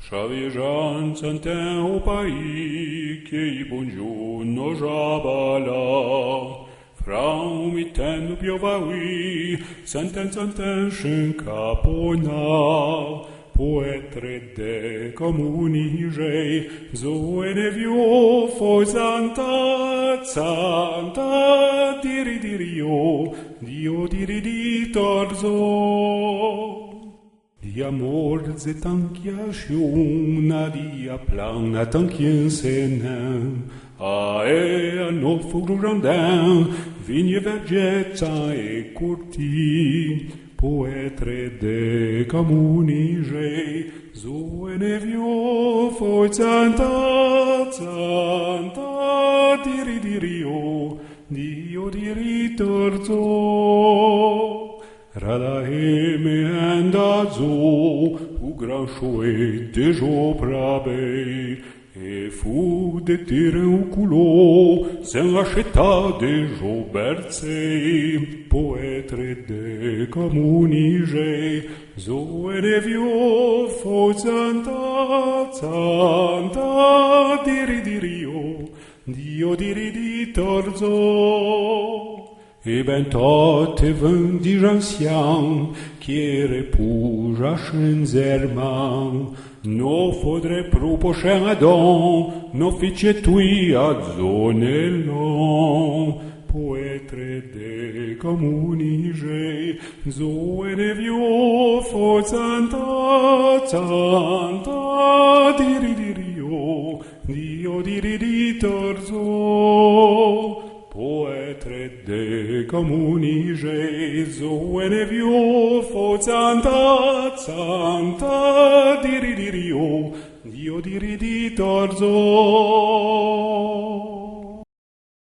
Chavijan santen o pai, che i buongiorno jabala. Frau mitten piovaui, santen capona. Poetre de comunigei, zoene vio foi santa diridirio, Dio diriditorzo. Di amor zetanchiasciuna, di aplana tanchien senem, a no fururandin, vigne vergezza e curti, Poetre de comunigei, zoene vio foi santa diridirio, Dio diritorzo. Radaeme andazo, u gran chouet de jo prabe, e fu de terrain u culo, sen racheta de jo bercei, poetre de comunigei, zoene vio foi santa diridirio, Dio diriditorzo. Et ben toate vândici ancian, chiere puja zerman, no faudrait propocher un don, no fice tui a zonelon. Poetre de comunigei, zoene vio foi santa diridirio, Dio diriditorzo. Poetre de comunigei, zoene vio foi santa diridirio, Dio diriditorzo.